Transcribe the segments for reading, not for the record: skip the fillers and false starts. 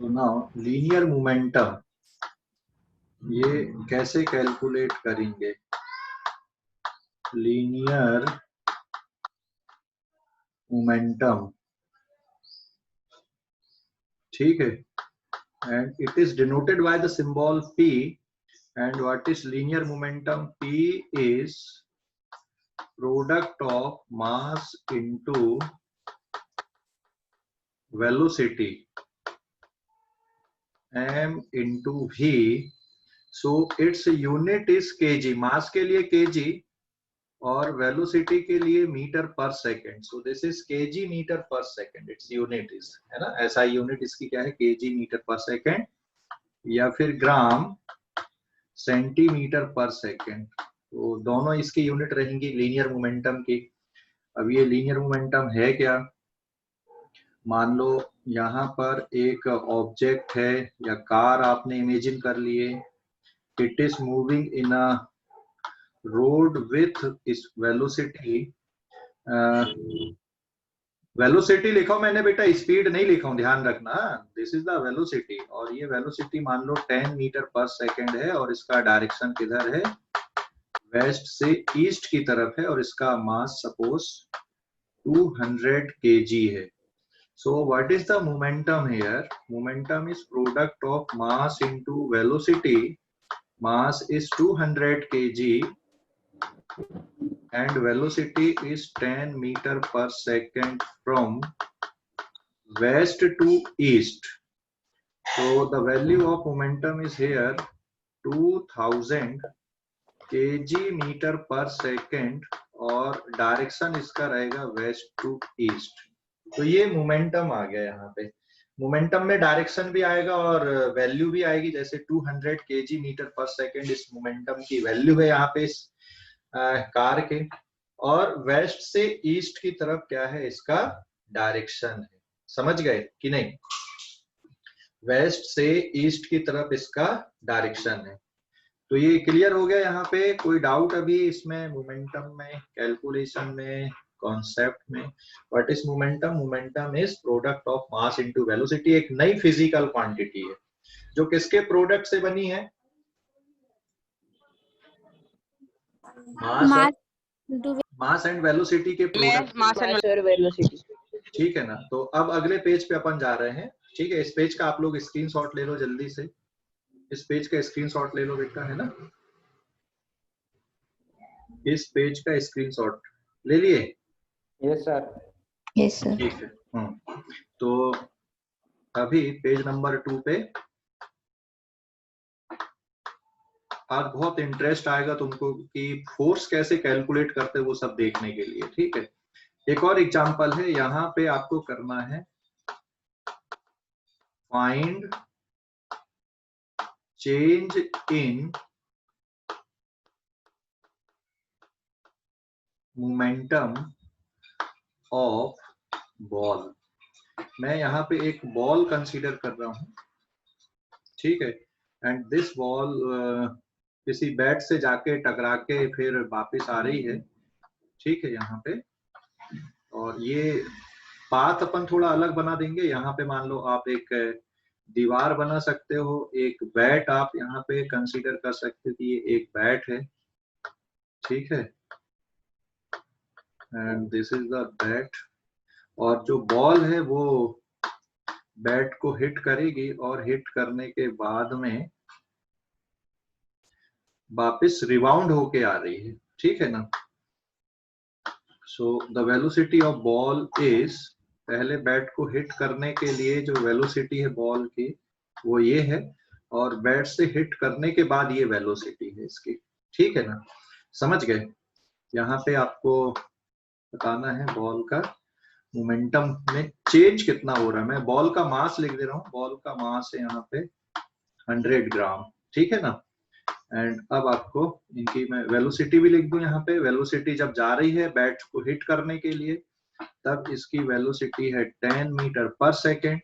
तो now linear momentum ये कैसे कैलकुलेट करेंगे? लीनियर मोमेंटम, ठीक है, and it is denoted by the symbol P. And what is linear momentum? P is product of mass into velocity, m into v. So its unit is kg. Mass के लिए kg और velocity के लिए metre per second. So this is kg metre per second. Its unit is, है ना, ऐसा unit इसकी क्या है, kg मीटर पर सेकेंड या फिर ग्राम सेंटीमीटर पर सेकेंड. तो दोनों इसकी यूनिट रहेंगी लीनियर मोमेंटम की. अब ये लीनियर मोमेंटम है क्या? मान लो यहाँ पर एक ऑब्जेक्ट है या कार आपने इमेजिन कर लिए. It is moving in a road with इस वेलोसिटी. वेलोसिटी लिखा मैंने बेटा, स्पीड नहीं लिखा हूं, ध्यान रखना. दिस इज द वेलोसिटी और ये वेलोसिटी मान लो 10 मीटर पर सेकेंड है और इसका डायरेक्शन किधर है, वेस्ट से ईस्ट की तरफ है और इसका मास सपोज 200 kg है. So what is the momentum here? Momentum is product of mass into velocity. Mass is 200 kg and velocity is 10 meter per second from west to east. So the value of momentum is here 2000 kg meter per second और direction इसका रहेगा waste to east. तो ये momentum आ गया. यहाँ पे momentum में direction भी आएगा और वैल्यू भी आएगी. जैसे 200 kg मीटर पर सेकेंड इस मोमेंटम की वैल्यू है यहाँ पे इस कार के, और वेस्ट से ईस्ट की तरफ क्या है, इसका डायरेक्शन है. समझ गए कि नहीं? वेस्ट से ईस्ट की तरफ इसका डायरेक्शन है. तो ये क्लियर हो गया. यहाँ पे कोई डाउट अभी इसमें मोमेंटम में, कैलकुलेशन में, कॉन्सेप्ट में? What is momentum? Momentum is product of mass into velocity. एक नई फिजिकल क्वांटिटी है जो किसके प्रोडक्ट से बनी है? मास एंड वेलोसिटी के प्रोडक्ट. Mass and velocity. ठीक है ना. तो अब अगले पेज पे अपन जा रहे हैं. ठीक है, इस पेज का आप लोग स्क्रीनशॉट ले लो जल्दी से. इस पेज का स्क्रीनशॉट ले लो बेटा, है ना. इस पेज का स्क्रीनशॉट ले लिए? Yes sir. Yes sir. ठीक है. तो अभी पेज नंबर 2 पे आज बहुत इंटरेस्ट आएगा तुमको कि फोर्स कैसे कैलकुलेट करते वो सब देखने के लिए. ठीक है, एक और एग्जांपल है. यहाँ पे आपको करना है find change in momentum of ball. मैं यहाँ पे एक बॉल कंसीडर कर रहा हूँ. ठीक है, एंड दिस बॉल किसी बैट से जाके टकरा के फिर वापस आ रही है. ठीक है, यहाँ पे. और ये पाथ अपन थोड़ा अलग बना देंगे. यहाँ पे मान लो आप एक दीवार बना सकते हो, एक बैट आप यहाँ पे कंसीडर कर सकते हो कि ये एक बैट है. ठीक है, and this is the bat. और जो बॉल है वो बैट को हिट करेगी और हिट करने के बाद में वापस रिबाउंड होके आ रही है. ठीक है ना. So the velocity of ball is, पहले बैट को हिट करने के लिए जो वेलोसिटी है बॉल की वो ये है, और बैट से हिट करने के बाद ये वेलोसिटी है इसकी. ठीक है ना. समझ गए? यहाँ पे आपको बताना है बॉल का मोमेंटम में चेंज कितना हो रहा है. मैं बॉल का मास लिख दे रहा हूँ. बॉल का मास है यहाँ पे 100 ग्राम. ठीक है ना. एंड अब आपको इनकी मैं वेलोसिटी भी लिख दूं. यहाँ पे वेलोसिटी जब जा रही है बैट को हिट करने के लिए तब इसकी वेलोसिटी है 10 मीटर पर सेकेंड,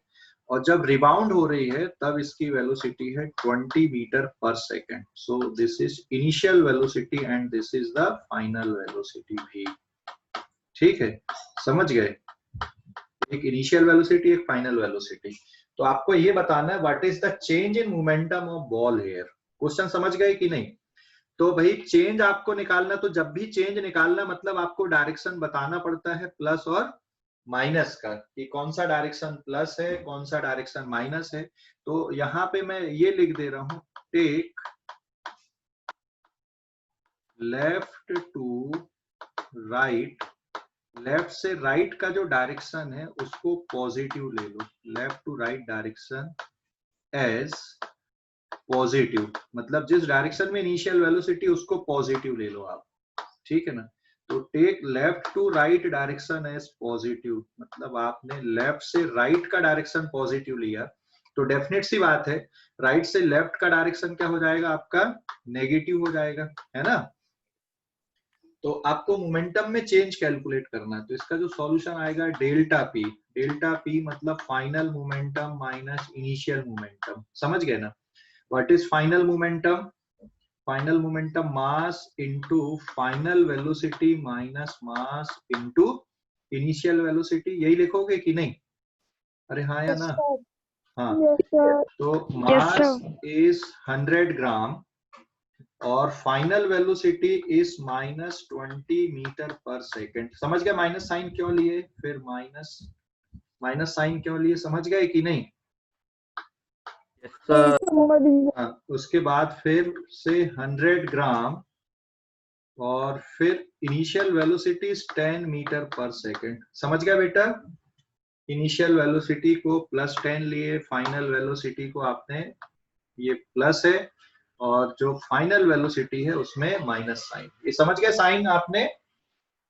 और जब रिबाउंड हो रही है तब इसकी वेलोसिटी है 20 metre per second. So this is initial velocity and this is the final velocity भी. ठीक है, समझ गए? एक इनिशियल वेलोसिटी, एक फाइनल वेलोसिटी। तो आपको ये बताना है what is the change in momentum of ball here. Question समझ गए कि नहीं? तो भाई चेंज आपको निकालना, तो जब भी चेंज निकालना मतलब आपको डायरेक्शन बताना पड़ता है प्लस और माइनस का, कि कौन सा डायरेक्शन प्लस है, कौन सा डायरेक्शन माइनस है। तो यहाँ पे मैं ये लिख दे रहा हूं, take left to right. Left से राइट का जो डायरेक्शन है उसको पॉजिटिव ले लो, left to right direction as positive, मतलब जिस डायरेक्शन में इनिशियल वेलोसिटी उसको पॉजिटिव ले लो आप, ठीक है ना। तो take left to right direction as positive, मतलब आपने लेफ्ट से राइट का डायरेक्शन पॉजिटिव लिया, तो डेफिनेट सी बात है राइट से लेफ्ट का डायरेक्शन क्या हो जाएगा आपका, नेगेटिव हो जाएगा, है ना। तो आपको मोमेंटम में चेंज कैलकुलेट करना है, तो इसका जो सॉल्यूशन आएगा डेल्टा पी। डेल्टा पी मतलब final momentum minus initial momentum, समझ गए ना। What is final momentum? Final momentum mass into final velocity minus mass into initial velocity, यही लिखोगे कि नहीं? अरे हाँ या ना? हाँ। तो मास इज 100 ग्राम और final velocity is -20 metre per second. समझ गए माइनस साइन क्यों लिए, फिर माइनस माइनस साइन क्यों लिए, समझ गए कि नहीं? हाँ, उसके बाद फिर से 100 ग्राम और फिर initial velocity 10 metre per second. समझ गया बेटा? इनिशियल वेलोसिटी को +10 लिए, फाइनल वेलोसिटी को आपने, ये प्लस है, और जो फाइनल वेलोसिटी है उसमें माइनस साइन। ये समझ गए साइन आपने?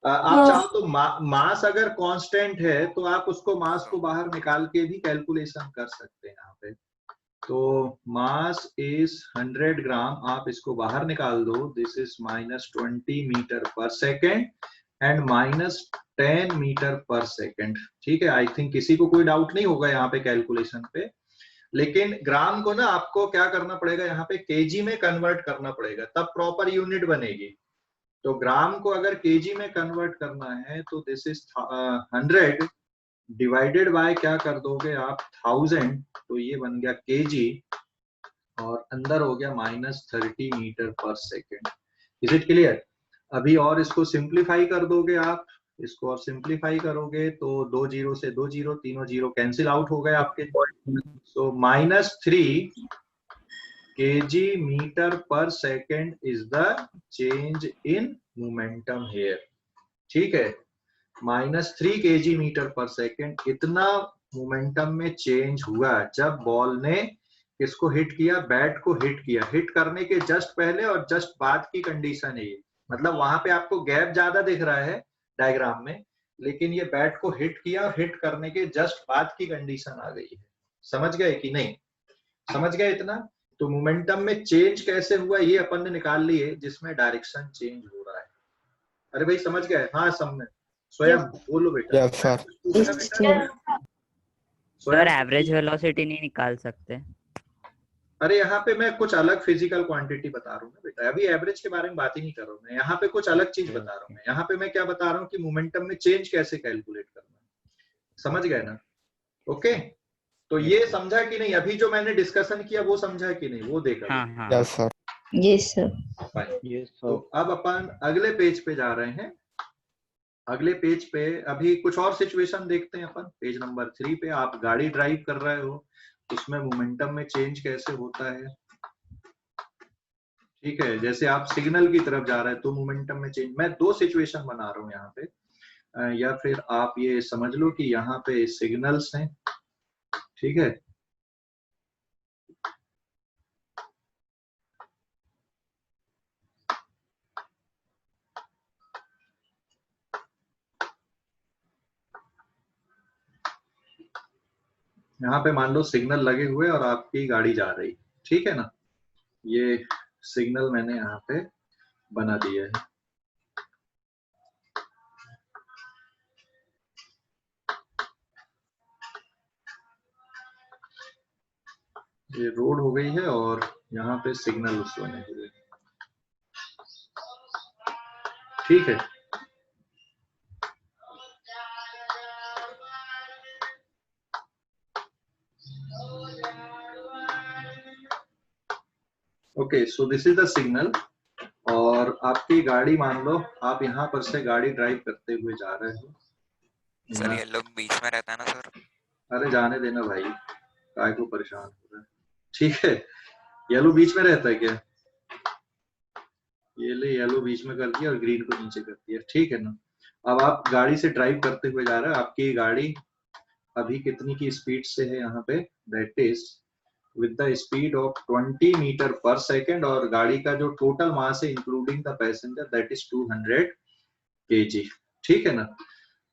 आप चाहो तो मास अगर कांस्टेंट है तो आप उसको मास को बाहर निकाल के भी कैलकुलेशन कर सकते हैं यहाँ पे। तो मास इज 100 ग्राम, आप इसको बाहर निकाल दो, this is -20 metre per second and -10 metre per second. ठीक है, आई थिंक किसी को कोई डाउट नहीं होगा यहाँ पे कैलकुलेशन पे। लेकिन ग्राम को ना आपको क्या करना पड़ेगा, यहाँ पे केजी में कन्वर्ट करना पड़ेगा, तब प्रॉपर यूनिट बनेगी। तो ग्राम को अगर केजी में कन्वर्ट करना है तो दिस इज 100 डिवाइडेड बाय क्या कर दोगे आप, 1000, तो ये बन गया केजी और अंदर हो गया -30 metre per second. Is it clear? अभी और इसको सिंप्लीफाई कर दोगे आप, इसको और सिंप्लीफाई करोगे तो 2 जीरो से 2 जीरो, तीनों जीरो कैंसिल आउट हो गए आपके। So -3 kg metre per second is the change in momentum here. ठीक है, -3 kg मीटर पर सेकेंड, इतना मोमेंटम में चेंज हुआ जब बॉल ने किसको हिट किया, बैट को हिट किया। हिट करने के जस्ट पहले और जस्ट बाद की कंडीशन है ये, मतलब वहां पे आपको गैप ज्यादा दिख रहा है डायग्राम में, लेकिन ये बैट को हिट किया और हिट करने के जस्ट बाद की कंडीशन आ गई है। समझ गए कि नहीं? समझ गए इतना? तो मोमेंटम में चेंज कैसे हुआ ये अपन ने निकाल लिए, जिसमें डायरेक्शन चेंज हो रहा है। अरे भाई समझ गए? हाँ समझ, स्वयं बोलो बेटा। Yes sir. पूछना बेटा सर एवरेज वेलोसिटी नहीं निकाल सकते? अरे यहाँ पे मैं कुछ अलग फिजिकल क्वांटिटी बता रहा हूँ ना बेटा, अभी एवरेज के बारे में बात ही नहीं कर रहा हूँ मैं, यहाँ पे कुछ अलग चीज बता रहा हूँ मैं। यहाँ पे मैं क्या बता रहा हूँ कि मोमेंटम में चेंज कैसे कैलकुलेट करना है। समझ गए ना? ओके, तो ये समझा कि नहीं? अभी जो मैंने डिस्कशन किया वो समझा कि नहीं, वो देखा। हाँ हाँ यस सर। Yes sir. तो अब अपन अगले पेज पे जा रहे हैं। अगले पेज पे अभी कुछ और सिचुएशन देखते हैं अपन। पेज नंबर 3 पे आप गाड़ी ड्राइव कर रहे हो, उसमें मोमेंटम में चेंज कैसे होता है। ठीक है, जैसे आप सिग्नल की तरफ जा रहे हैं तो मोमेंटम में चेंज, मैं 2 सिचुएशन बना रहा हूँ यहाँ पे, या फिर आप ये समझ लो कि यहाँ पे सिग्नल्स हैं। ठीक है, यहाँ पे मान लो सिग्नल लगे हुए और आपकी गाड़ी जा रही। ठीक है ना, ये सिग्नल मैंने यहाँ पे बना दिया है। ये रोड हो गई है और यहाँ पे सिग्नल बने हुए। ठीक है, okay, so this is the signal. और आपकी गाड़ी, मान लो आप यहाँ पर से गाड़ी ड्राइव करते हुए जा रहे हो। सर ये लोग बीच में रहता है ना सर? अरे जाने देना भाई, काय को परेशान हो रहा है। ठीक है, येलो बीच में रहता है क्या? ये ले, येलो बीच में कर दिया और ग्रीन को नीचे कर दिया, ठीक है ना। अब आप गाड़ी से ड्राइव करते हुए जा रहे हो, आपकी गाड़ी अभी कितनी की स्पीड से है यहाँ पे? That is with the speed of 20 metre per second, और गाड़ी का जो टोटल मास है including the passenger that is 200 kg, ठीक है ना।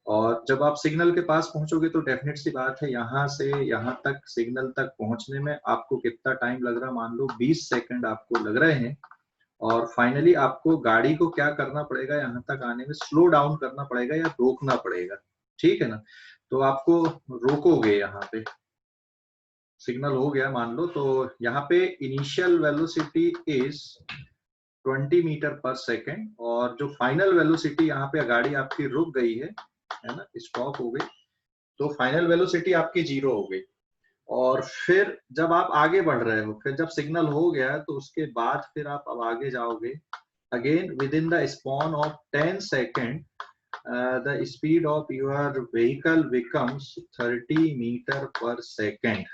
और जब आप सिग्नल के पास पहुंचोगे तो डेफिनेट सी बात है, यहाँ से यहाँ तक सिग्नल तक पहुंचने में आपको कितना टाइम लग रहा है? मान लो 20 सेकंड आपको लग रहे हैं। और फाइनली आपको गाड़ी को क्या करना पड़ेगा? यहाँ तक आने में स्लो डाउन करना पड़ेगा या रोकना पड़ेगा, ठीक है ना। तो आपको रोकोगे, यहाँ पे सिग्नल हो गया मान लो, तो यहाँ पे initial velocity is 20 metre per second, और जो फाइनल वेलोसिटी, यहाँ पे गाड़ी आपकी रुक गई है ना, स्टॉप हो गई, तो फाइनल वेलोसिटी आपकी 0 हो गई। और फिर जब आप आगे बढ़ रहे हो, फिर जब सिग्नल हो गया तो उसके बाद फिर आप अब आगे जाओगे। Again within the span of 10 second the speed of your vehicle becomes 30 metre per second,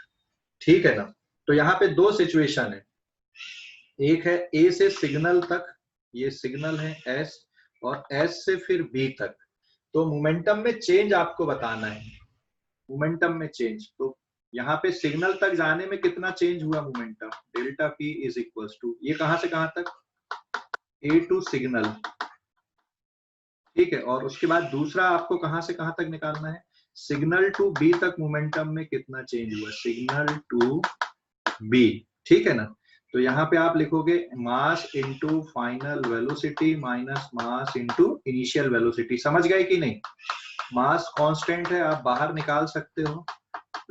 ठीक है ना। तो यहाँ पे दो सिचुएशन है, एक है ए से सिग्नल तक, ये सिग्नल है एस, और एस से फिर बी तक। तो मोमेंटम में चेंज आपको बताना है, मोमेंटम में चेंज। तो यहाँ पे सिग्नल तक जाने में कितना चेंज हुआ momentum? Delta p is equals to, ये कहां से कहां तक? ए टू सिग्नल, ठीक है। और उसके बाद दूसरा आपको कहां से कहां तक निकालना है? सिग्नल टू बी तक मोमेंटम में कितना चेंज हुआ? सिग्नल टू बी, ठीक है ना। तो यहाँ पे आप लिखोगे मास into final velocity minus mass into initial velocity. समझ गए कि नहीं? मास कांस्टेंट है, आप बाहर निकाल सकते हो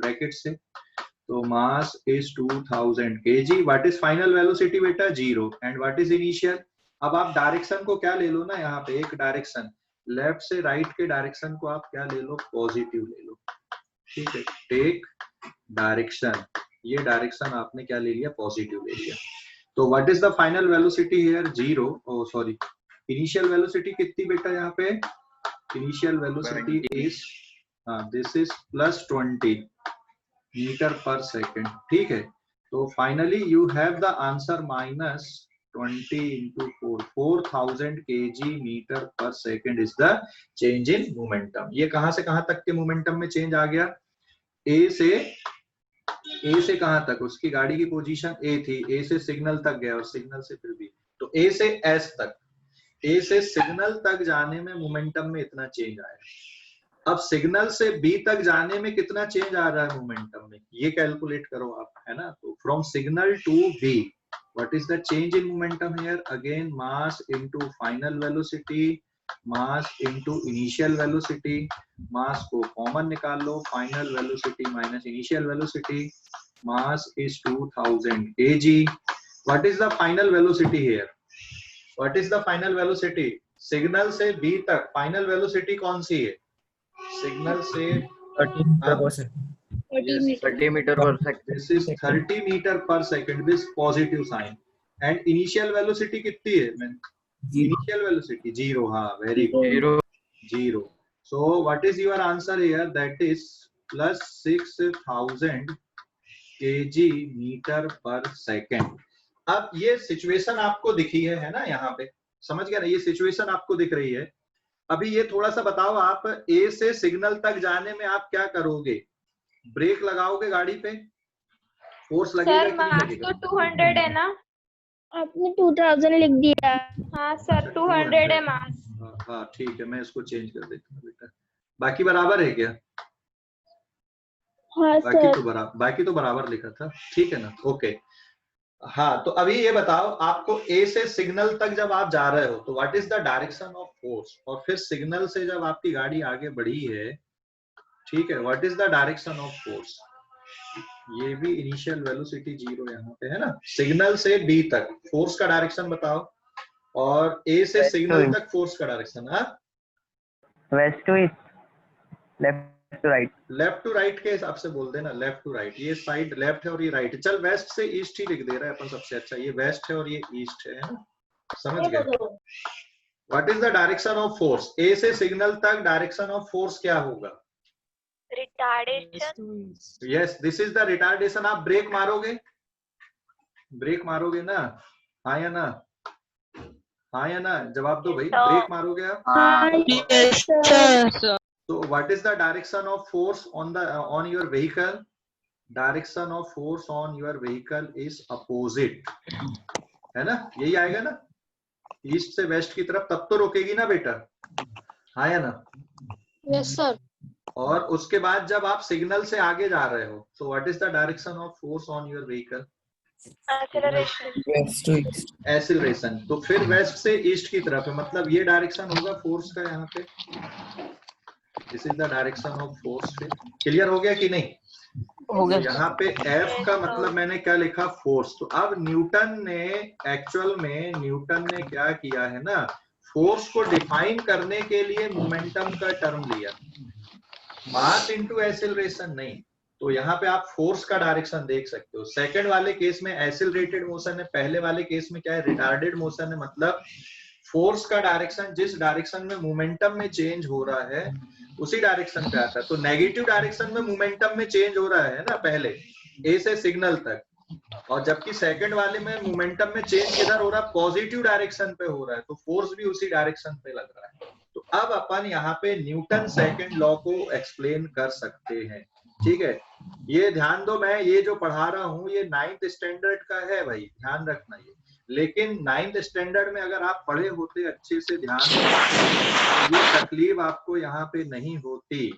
ब्रैकेट से। तो मास is 2000 kg, what is final velocity बेटा? 0, एंड व्हाट इज इनिशियल? अब आप डायरेक्शन को क्या ले लो ना, यहाँ पे एक डायरेक्शन, लेफ्ट से राइट के डायरेक्शन को आप क्या ले लो? पॉजिटिव ले लो, ठीक है। टेक डायरेक्शन, ये डायरेक्शन आपने क्या ले लिया? पॉजिटिव ले लिया। तो what is the final velocity here? 0, oh sorry, initial velocity कितनी बेटा यहाँ पे? Initial velocity is this is plus 20 metre per second, ठीक है। तो finally you have the answer minus 20 into 4, 4000 kg metre per second is the change in momentum. ये कहां से कहां तक के मोमेंटम में चेंज आ गया? ए से कहां तक? उसकी गाड़ी की पोजीशन ए थी, ए से सिग्नल तक गया और सिग्नल से फिर बी, तो ए से एस तक, ए से सिग्नल तक जाने में मोमेंटम में इतना चेंज आया। अब सिग्नल से बी तक जाने में कितना चेंज आ रहा है मोमेंटम में? ये कैलकुलेट करो आप, है ना। तो from signal to B what is the change in momentum here? Again mass into final velocity mass into initial velocity, mass को कॉमन निकाल लो, final velocity minus initial velocity, mass is 2000 kg। What is the final velocity here? What is the final velocity? Signal से B तक final velocity कौन सी है? Signal से 30 metre per second. This is 30 metre per second with positive sign. And initial velocity कितनी है? Initial velocity 0, हाँ very good, 0। So what is your answer here? That is plus 6000 kg metre per second. अब ये situation आपको दिखी है ना, यहाँ पे समझ गया ना, ये सिचुएशन आपको दिख रही है। अभी ये थोड़ा सा बताओ, आप ए से सिग्नल तक जाने में आप क्या करोगे? ब्रेक लगाओगे गाड़ी पे? फोर्स लगेगा कि नहीं लगेगा? तो 200 है ना? आपने 2000 लिख दिया। हाँ सर 200 है मास। हाँ ठीक है, मैं इसको चेंज कर देता हूँ बेटा। बाकी बराबर है क्या? हाँ सर। बाकी तो बराबर लिखा था, ठीक है ना। ओके, हाँ तो अभी ये बताओ, आपको ए से सिग्नल तक जब आप जा रहे हो तो what is the direction of force? और फिर सिग्नल से जब आपकी गाड़ी आगे बढ़ी है, ठीक है, what is the direction of force? ये भी इनिशियल वेलोसिटी 0 यहाँ पे है ना। सिग्नल से बी तक फोर्स का डायरेक्शन बताओ, और ए से सिग्नल तक फोर्स का डायरेक्शन। हाँ, west to east, left right. Left to right के हिसाब से बोल देना, लेफ्ट टू राइट, ये साइड लेफ्ट है और ये राइट है। चल वेस्ट से ईस्ट ही लिख दे रहा है अपन सबसे अच्छा, ये वेस्ट है और ये ईस्ट है ना, समझ गए। What is the direction of force, A से सिग्नल तक डायरेक्शन ऑफ फोर्स क्या होगा? Retardation. Yes, this is the retardation. आप ब्रेक मारोगे, ब्रेक मारोगे ना, हाँ या ना, हाँ या ना, जवाब दो भाई, ब्रेक मारोगे आप। Yes, sir. So what is the direction of force on the on your vehicle? Direction of force on your vehicle is opposite, है ना, यही आएगा ना, ईस्ट से वेस्ट की तरफ, तब तो रोकेगी ना बेटा, हाँ या ना। Yes, sir. और उसके बाद जब आप सिग्नल से आगे जा रहे हो, so what is the direction of force on your vehicle? Acceleration. Acceleration। तो फिर वेस्ट से ईस्ट की तरफ है, मतलब ये डायरेक्शन होगा फोर्स का यहाँ पे, this is the direction of force. पे क्लियर हो गया कि नहीं? हो गया। तो यहाँ पे F का मतलब मैंने क्या लिखा, फोर्स। तो अब न्यूटन ने, एक्चुअल में न्यूटन ने क्या किया है ना, फोर्स को डिफाइन करने के लिए मोमेंटम का टर्म लिया, मास इनटू एक्सेलरेशन नहीं। तो यहाँ पे आप फोर्स का डायरेक्शन देख सकते हो। सेकंड वाले केस में एक्सेलरेटेड मोशन है, पहले वाले केस में क्या है, रिटार्डेड मोशन है। मतलब फोर्स का डायरेक्शन जिस डायरेक्शन में मोमेंटम में चेंज हो रहा है उसी डायरेक्शन पे आता है। तो नेगेटिव डायरेक्शन में मोमेंटम में चेंज हो रहा है ना पहले, ए से सिग्नल तक, और जबकि सेकंड वाले में मोमेंटम में चेंज किधर हो रहा है, पॉजिटिव डायरेक्शन पे हो रहा है, तो फोर्स भी उसी डायरेक्शन पे लग रहा है। तो अब अपन यहाँ पे न्यूटन सेकंड लॉ को एक्सप्लेन कर सकते हैं, ठीक है। ये ध्यान दो, मैं ये जो पढ़ा रहा हूँ ये 9th स्टैंडर्ड का है भाई, ध्यान रखना ये। लेकिन 9th स्टैंडर्ड में अगर आप पढ़े होते अच्छे से ध्यान से, ये तकलीफ आपको यहाँ पे नहीं होती।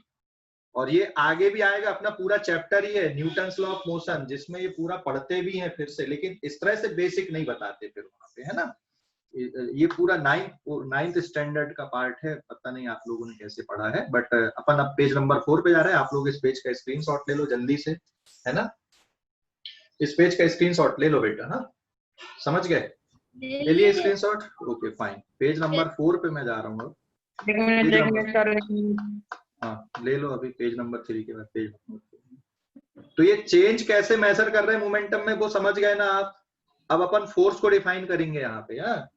और ये आगे भी आएगा, अपना पूरा चैप्टर ही है न्यूटन्स लॉ ऑफ मोशन, जिसमें ये पूरा पढ़ते भी हैं फिर से, लेकिन इस तरह से बेसिक नहीं बताते फिर वहां पे, है ना। ये पूरा 9th स्टैंडर्ड का पार्ट है, पता नहीं आप लोगों ने कैसे पढ़ा है, बट अपन अब पेज नंबर 4 पे जा रहे हैं। आप लोग इस पेज का स्क्रीनशॉट ले लो जल्दी से, है ना, इस पेज का स्क्रीनशॉट ले लो बेटा, हाँ समझ गए, ले लिए screenshot, okay fine. Page number 4 पे मैं जा रहा हूँ। हाँ ले लो अभी, पेज नंबर 3 के बाद पेज नंबर 4। तो ये चेंज कैसे मेजर कर रहे हैं मोमेंटम में, वो समझ गए ना आप। अब अपन फोर्स को डिफाइन करेंगे यहाँ पे, हाँ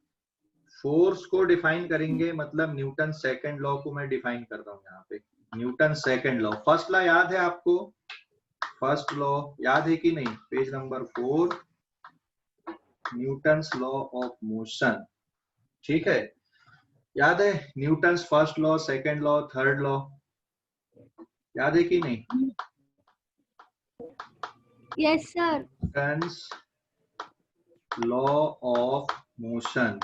फोर्स को डिफाइन करेंगे, मतलब न्यूटन सेकंड लॉ को मैं डिफाइन कर रहा हूँ यहाँ पे। Newton second law, first law याद है आपको, फर्स्ट लॉ याद है कि नहीं, page number 4, Newton's law of motion, ठीक है, याद है Newton's first law, second law, third law, याद है कि नहीं? Yes, sir. Newton's law of motion.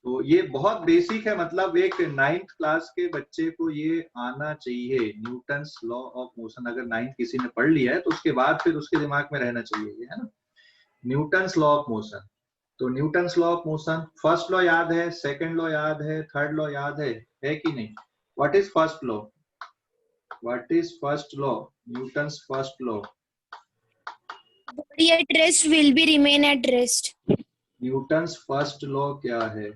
तो ये बहुत बेसिक है, मतलब एक 9th क्लास के बच्चे को ये आना चाहिए, न्यूटन्स लॉ ऑफ मोशन। अगर 9th किसी ने पढ़ लिया है तो उसके बाद फिर उसके दिमाग में रहना चाहिए ये, है ना, न्यूटन्स लॉ ऑफ मोशन। तो Newton's law of motion, first law याद है, सेकंड लॉ याद है, थर्ड लॉ याद है कि नहीं? What is first law, what is first law, Newton's first law? Body at rest will be remain at rest. Newton's first law क्या है?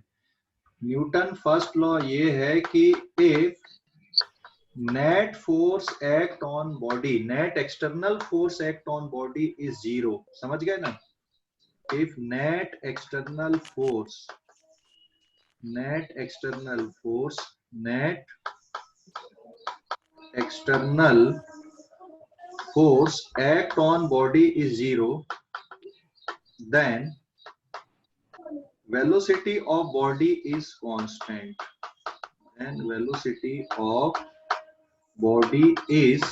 न्यूटन फर्स्ट लॉ ये है कि if net force act on body, net external force act on body is zero, समझ गए ना। If net external force, net external force, net external force act on body is zero, then velocity of body is constant, and velocity of body is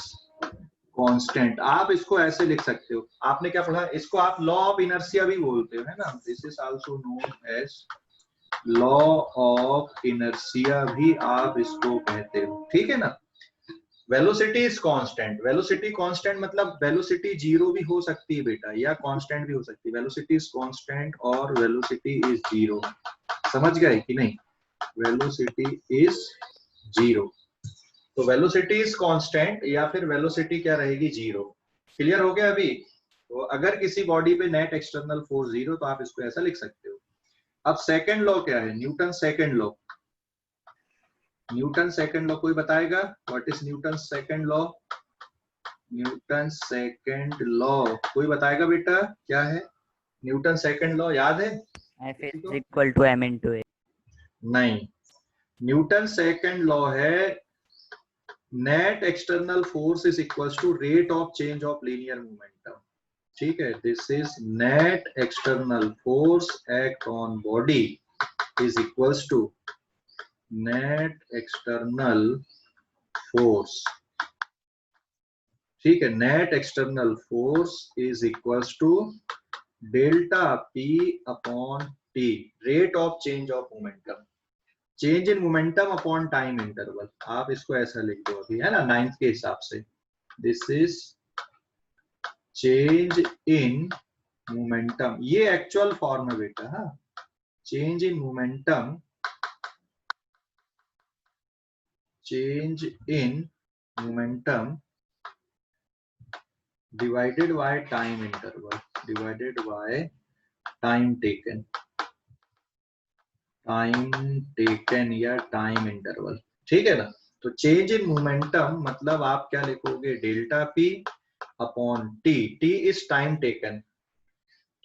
constant। आप इसको ऐसे लिख सकते हो, आपने क्या पढ़ा, इसको आप लॉ ऑफ इनर्शिया भी बोलते हो, है ना, this is also known as law of inertia भी आप इसको कहते हो, ठीक है ना। Velocity is constant, velocity constant मतलब वेलोसिटी जीरो भी हो सकती है बेटा, या कांस्टेंट भी हो सकती है। वेलोसिटी इज कांस्टेंट और वेलोसिटी इज जीरो, समझ गए कि नहीं? वेलोसिटी इज जीरो, तो वेलोसिटी इज कांस्टेंट या फिर वेलोसिटी क्या रहेगी, जीरो। क्लियर हो गया अभी? तो अगर किसी बॉडी पे नेट एक्सटर्नल फोर्स जीरो तो आप इसको ऐसा लिख सकते हो। अब सेकंड लॉ क्या है, Newton second law. Newton second law कोई बताएगा? What is Newton second law? Newton second law कोई बताएगा बेटा क्या है? न्यूटन सेकंड लॉ याद है? F is equal to m into a. नहीं, न्यूटन सेकंड लॉ है net external force is equals to rate of change of linear momentum. ठीक है, this is net external force act on body is equals to net external force. ठीक है, net external force is equals to delta P upon T, rate of change of momentum, change in momentum upon time interval. आप इसको ऐसा लिख दो अभी, है ना, 9th के हिसाब से। This is change in momentum, ये एक्चुअल फॉर्म है बेटा। हाँ, change in momentum, change in momentum divided by time interval, divided by time taken, या टाइम इंटरवल। ठीक है ना, तो चेंज इन मोमेंटम मतलब आप क्या लिखोगे? Delta P upon T, T is time taken,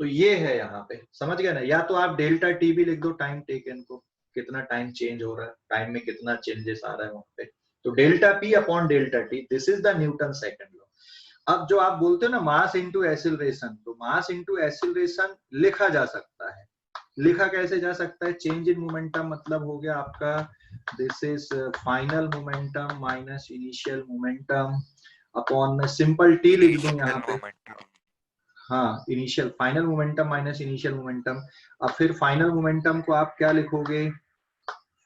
तो ये है यहाँ पे, समझ गए ना? या तो आप डेल्टा T भी लिख दो, टाइम टेकन को, कितना टाइम चेंज हो रहा है, टाइम में कितना चेंजेस आ रहा है वहां पे, तो delta P upon delta T, this is the Newton second law. अब जो आप बोलते हो ना मास इंटू एक्सीलरेशन, तो मास इंटू एक्सीलरेशन लिखा जा सकता है। लिखा कैसे जा सकता है? चेंज इन मोमेंटम मतलब हो गया आपका this is final momentum minus initial momentum upon में सिंपल टी लिख दूं यहाँ पे। हाँ, initial, final momentum minus initial momentum. अब फिर फाइनल मोमेंटम को आप क्या लिखोगे?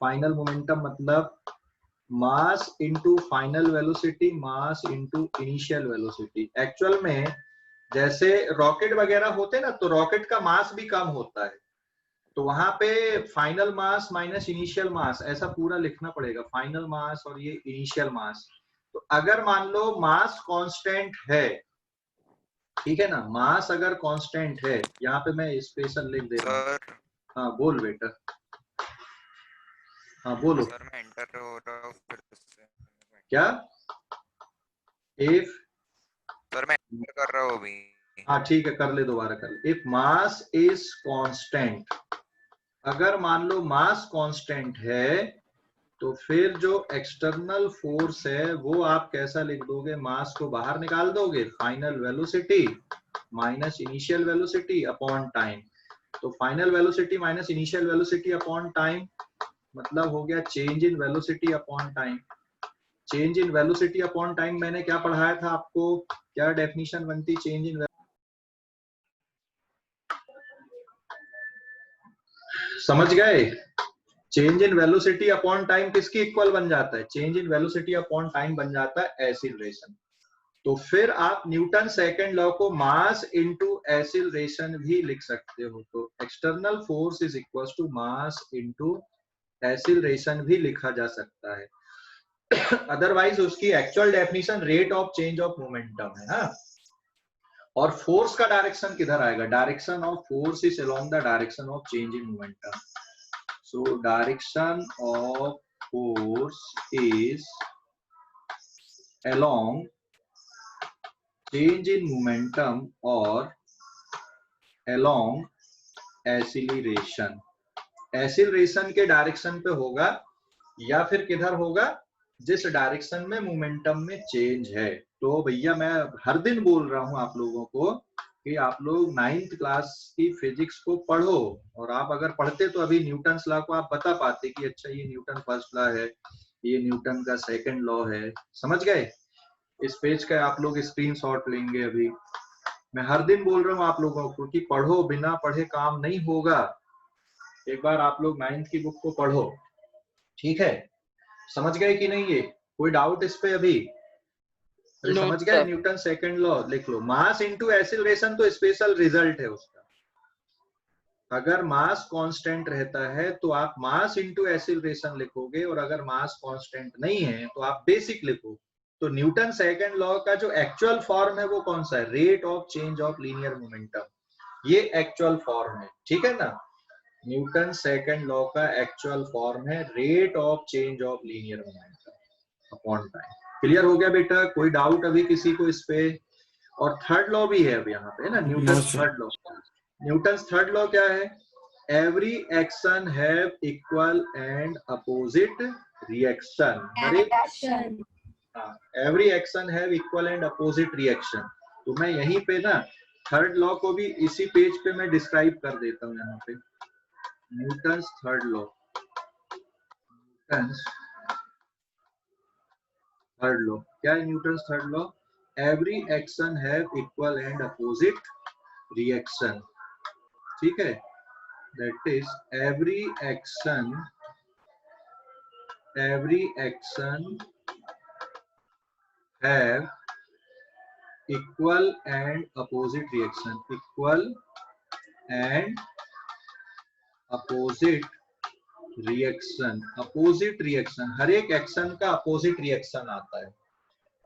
फाइनल मोमेंटम मतलब mass into final velocity, mass into initial velocity. Actual में जैसे रॉकेट वगैरह होते हैं ना, तो रॉकेट का मास भी कम होता है, तो वहां पे फाइनल मास माइनस इनिशियल मास ऐसा पूरा लिखना पड़ेगा, फाइनल मास और ये इनिशियल मास। तो अगर मान लो मास कांस्टेंट है, ठीक है ना, मास अगर कांस्टेंट है, यहाँ पे मैं स्पेशल लिख दे रहा हूँ। हाँ बोल बेटा, हाँ बोलो। सर मैं एंटर हो रहा हूँ फिर से। क्या? इफ, सर मैं एंटर कर रहा हूँ अभी। हाँ ठीक है, कर ले, दोबारा कर ले। इफ मास इज कांस्टेंट, अगर मान लो मास कांस्टेंट है, तो फिर जो एक्सटर्नल फोर्स है वो आप कैसा लिख दोगे? मास को बाहर निकाल दोगे, final velocity minus initial velocity upon time. तो final velocity minus initial velocity upon time मतलब हो गया change in velocity upon time. Change in velocity upon time मैंने क्या पढ़ाया था आपको? क्या डेफिनेशन बनती चेंज इन? समझ गए? Change in velocity upon time किसकी इक्वल बन जाता है? Change in velocity upon time बन जाता है एक्सीलरेशन। तो फिर आप न्यूटन सेकंड लॉ को मास इनटू एक्सीलरेशन भी लिख सकते हो, तो external force is equal to mass into acceleration भी लिखा जा सकता है। अदरवाइज उसकी actual definition rate of change of momentum है। हाँ, और फोर्स का डायरेक्शन किधर आएगा? Direction of force is along the direction of change in momentum. So direction of force is along change in momentum or along acceleration। acceleration के direction पे होगा या फिर किधर होगा? जिस डायरेक्शन में मोमेंटम में चेंज है। तो भैया मैं हर दिन बोल रहा हूं आप लोगों को कि आप लोग 9th क्लास की फिजिक्स को पढ़ो, और आप अगर पढ़ते तो अभी न्यूटन लॉ को आप बता पाते कि अच्छा ये न्यूटन फर्स्ट लॉ है, ये न्यूटन का सेकंड लॉ है। समझ गए? इस पेज का आप लोग स्क्रीनशॉट लेंगे। अभी मैं हर दिन बोल रहा हूँ आप लोगों को कि पढ़ो, बिना पढ़े काम नहीं होगा। एक बार आप लोग 9th की बुक को पढ़ो, ठीक है? समझ गए कि नहीं? ये कोई डाउट इस पे अभी? अरे समझ गए? न्यूटन सेकंड लॉ लिख लो। मास इनटू एक्सीलरेशन तो स्पेशल रिजल्ट है उसका। अगर मास कांस्टेंट रहता है तो आप मास इनटू एक्सीलरेशन लिखोगे, और अगर मास कांस्टेंट नहीं है तो आप बेसिक लिखो। तो न्यूटन सेकंड लॉ का जो एक्चुअल फॉर्म है वो कौन सा है? Rate of change of linear momentum, ये एक्चुअल फॉर्म है। ठीक है ना? न्यूटन सेकंड लॉ का एक्चुअल फॉर्म है rate of change of linear momentum upon time. Clear हो गया बेटा? कोई डाउट अभी किसी को इस पे? और थर्ड लॉ भी है अब यहाँ पे, है ना, Newton third law. Newton third law क्या है? Every action have equal and opposite reaction. Every action have equal and opposite reaction. तो मैं यहीं पे ना थर्ड लॉ को भी इसी पेज पे मैं डिस्क्राइब कर देता हूँ यहाँ पे। Newton's third law, Newton's third law क्या है? Newton's third law, every action have equal and opposite reaction. ठीक है, that is every action have equal and opposite reaction, equal and opposite reaction, opposite reaction। हर एक action का opposite reaction आता है,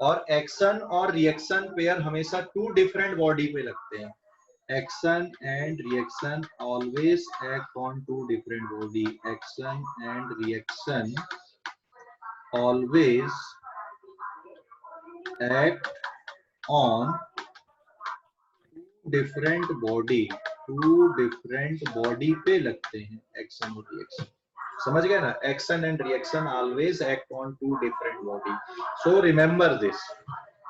और action और रिएक्शन पेयर हमेशा two different body पे लगते हैं। Action and reaction always act on two different body, action and reaction always act on different body, two different body पे लगते हैं एक्शन और रिएक्शन। समझ गए ना? Action and reaction always act on two different body. So remember this,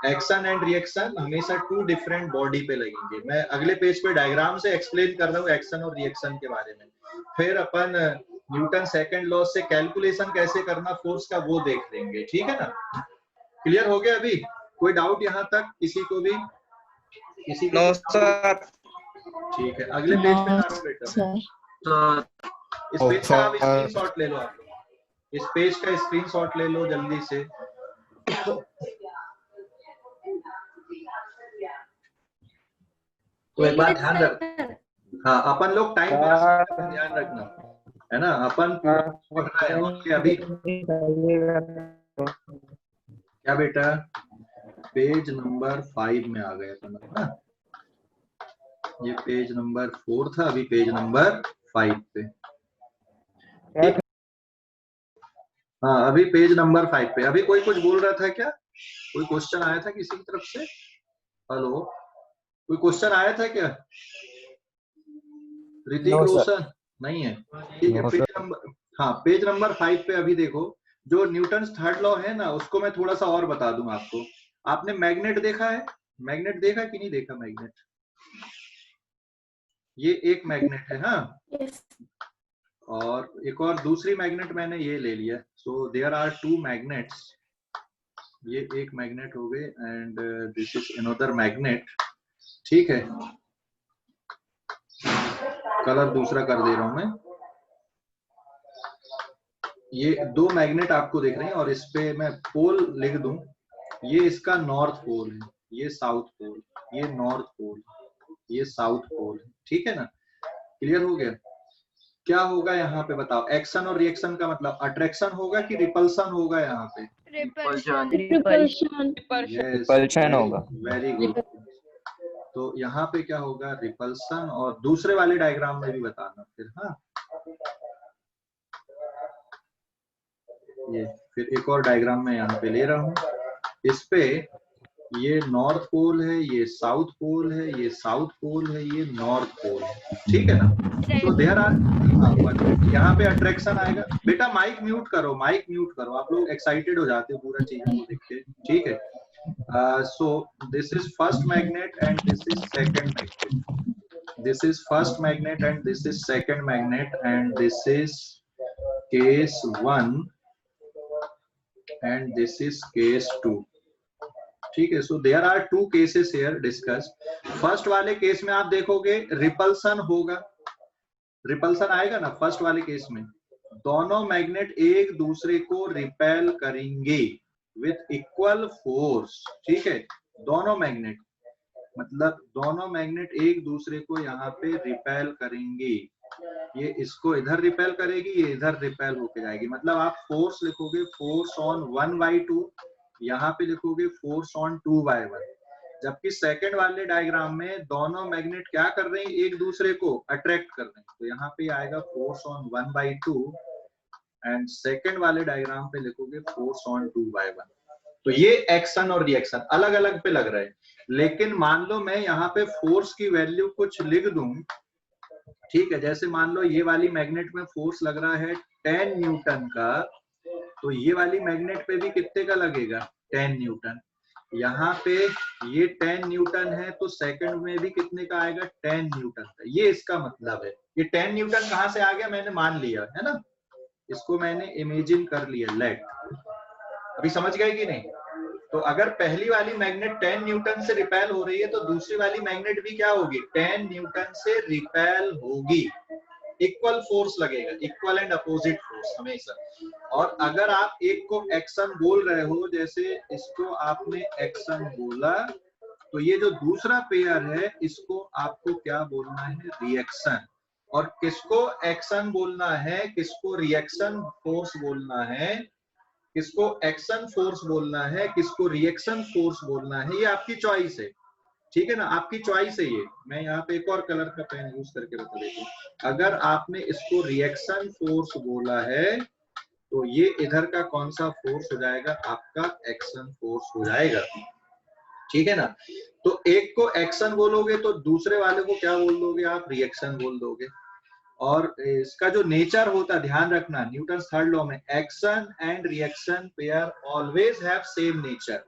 action and reaction हमेशा two different body पे लगेंगे। मैं अगले पेज पे डायग्राम से एक्सप्लेन कर रहा हूँ एक्शन और रिएक्शन के बारे में। फिर अपन न्यूटन सेकंड लॉ से कैलकुलेशन कैसे करना फोर्स का वो देख लेंगे। ठीक है ना? क्लियर हो गया अभी? कोई डाउट यहाँ तक किसी को भी? किसी को? No sir. ठीक है, अगले पेज पे आ रहा हूँ बेटा। इस पेज का आप स्क्रीनशॉट ले लो, आप लोग इस पेज का स्क्रीनशॉट ले लो जल्दी से। तो एक बात ध्यान रख, हाँ अपन लोग टाइम पास ध्यान रखना, है ना? अपन पढ़ रहे हैं अभी। क्या बेटा? पेज नंबर 5 में आ गए अपन ना, ये पेज नंबर 4 था, अभी पेज नंबर 5 पे। हाँ, अभी पेज नंबर 5 पे। अभी कोई कुछ बोल रहा था क्या? कोई क्वेश्चन आया था किसी की तरफ से? हेलो, कोई क्वेश्चन आया था क्या? ऋतिक रोशन नहीं है? ठीक है, पेज नंबर, हाँ पेज नंबर 5 पे अभी देखो। जो न्यूटन थर्ड लॉ है ना, उसको मैं थोड़ा सा और बता दूं आपको। आपने मैग्नेट देखा है? मैग्नेट देखा कि नहीं देखा? मैग्नेट, ये एक मैग्नेट है, हाँ। और एक और दूसरी मैग्नेट मैंने ये ले लिया। So there are two magnets. ये एक मैग्नेट हो गए and this is another magnet. ठीक है, कलर दूसरा कर दे रहा हूं मैं। ये दो मैग्नेट आपको दिख रहे हैं और इस पे मैं पोल लिख दूं। ये इसका नॉर्थ पोल है, ये साउथ पोल, ये नॉर्थ पोल, ये साउथ पोल। ठीक है ना? क्लियर हो गया? क्या होगा यहाँ पे बताओ? एक्शन और रिएक्शन का मतलब अट्रैक्शन होगा कि रिपल्सन होगा? यहाँ पे रिपल्शन होगा। Very good. तो यहाँ पे क्या होगा? रिपल्सन। और दूसरे वाले डायग्राम में भी बताना फिर। हाँ, ये फिर एक और डायग्राम में यहाँ पे ले रहा हूँ। इस पे ये नॉर्थ पोल है, ये साउथ पोल है, ये साउथ पोल है, ये नॉर्थ पोल है। ठीक है ना? तो देयर आर, यहाँ पे अट्रैक्शन आएगा। बेटा माइक म्यूट करो, माइक म्यूट करो, आप लोग एक्साइटेड हो जाते हो पूरा चीजों को देख के। ठीक है? So this is first magnet and this is second magnet. This is first magnet and this is second magnet and this is case 1 and this is case 2। ठीक है? So there are two cases here discuss. First वाले case में आप देखोगे repulsion होगा, repulsion आएगा ना first वाले केस में। दोनों मैग्नेट एक दूसरे को रिपेल करेंगे विथ इक्वल फोर्स। ठीक है? दोनों मैग्नेट, मतलब दोनों मैग्नेट एक दूसरे को यहाँ पे रिपेल करेंगे। ये इसको इधर रिपेल करेगी, ये इधर रिपेल होके जाएगी। मतलब आप फोर्स लिखोगे फोर्स ऑन 1/2, यहाँ पे लिखोगे फोर्स ऑन 2/1। जबकि सेकंड वाले डायग्राम में दोनों मैग्नेट क्या कर रहे हैं, एक दूसरे को अट्रैक्ट कर रहे हैं। तो यहाँ पे आएगा फोर्स ऑन 1/2 एंड सेकंड वाले डायग्राम पे लिखोगे फोर्स ऑन 2/1। तो ये एक्शन और रिएक्शन अलग अलग पे लग रहे हैं। लेकिन मान लो मैं यहाँ पे फोर्स की वैल्यू कुछ लिख दूं, ठीक है, जैसे मान लो ये वाली मैग्नेट में फोर्स लग रहा है 10 न्यूटन का, तो ये वाली मैग्नेट पे भी कितने का लगेगा, 10 न्यूटन। यहाँ पे ये 10 न्यूटन है तो सेकंड में भी कितने का आएगा, 10 न्यूटन का। ये इसका मतलब है। ये 10 न्यूटन कहाँ से आ गया, मैंने मान लिया है ना, इसको मैंने इमेजिन कर लिया, लेट। अभी समझ गए कि नहीं? तो अगर पहली वाली मैग्नेट 10 न्यूटन से रिपेल हो रही है तो दूसरी वाली मैग्नेट भी क्या होगी, 10 न्यूटन से रिपेल होगी। इक्वल फोर्स लगेगा, इक्वल एंड अपोजिट फोर्स हमेशा। और अगर आप एक को एक्शन बोल रहे हो, जैसे इसको आपने एक्शन बोला, तो ये जो दूसरा पेयर है इसको आपको क्या बोलना है, रिएक्शन। और किसको एक्शन बोलना है, किसको रिएक्शन फोर्स बोलना है, किसको एक्शन फोर्स बोलना है, किसको रिएक्शन फोर्स बोलना है, ये आपकी चॉइस है। ठीक है ना, आपकी चॉइस है ये। मैं यहाँ पे एक और कलर का पेन यूज करके बता देता हूँ। अगर आपने इसको रिएक्शन फोर्स बोला है तो ये इधर का कौन सा फोर्स हो जाएगा, आपका एक्शन फोर्स हो जाएगा। ठीक है ना, तो एक को एक्शन बोलोगे तो दूसरे वाले को क्या बोल दोगे आप, रिएक्शन बोल दोगे। और इसका जो नेचर होता है, ध्यान रखना, न्यूटन थर्ड लॉ में action and reaction pair always have same nature.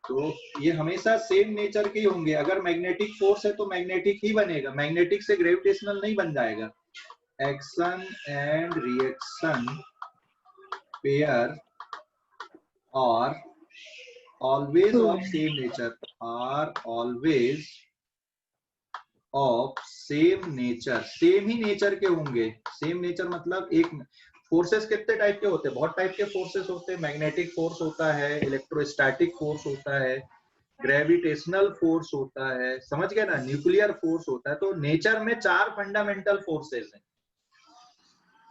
तो ये हमेशा सेम नेचर के होंगे। अगर मैग्नेटिक फोर्स है तो मैग्नेटिक ही बनेगा, मैग्नेटिक से ग्रेविटेशनल नहीं बन जाएगा। एक्शन एंड रिएक्शन पेयर और always of same nature, are always of same nature, same ही नेचर के होंगे। सेम नेचर मतलब एक फोर्सेस कितने टाइप के होते हैं, बहुत टाइप के फोर्सेस होते हैं। मैग्नेटिक फोर्स होता है, इलेक्ट्रोस्टैटिक फोर्स होता है, ग्रेविटेशनल फोर्स होता है, समझ गए ना, न्यूक्लियर फोर्स होता है। तो नेचर में 4 फंडामेंटल फोर्सेस हैं,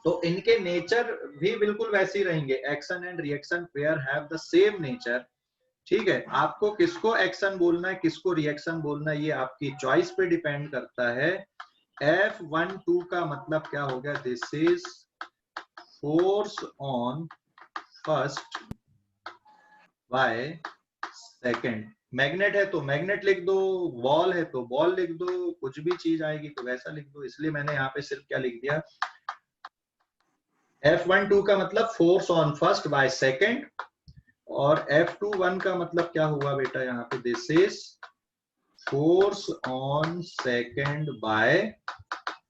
तो इनके नेचर भी बिल्कुल वैसे ही रहेंगे। Action and reaction pair have the same nature. ठीक है, आपको किसको एक्शन बोलना है, किसको रिएक्शन बोलना है, ये आपकी चॉइस पे डिपेंड करता है। F12 का मतलब क्या हो गया, this is force on first by second. Magnet है तो मैग्नेट लिख दो, बॉल है तो बॉल लिख दो, कुछ भी चीज आएगी तो वैसा लिख दो। इसलिए मैंने यहाँ पे सिर्फ क्या लिख दिया, F12 का मतलब force on first by second, और F21 का मतलब क्या हुआ बेटा यहाँ पे, this is force on second by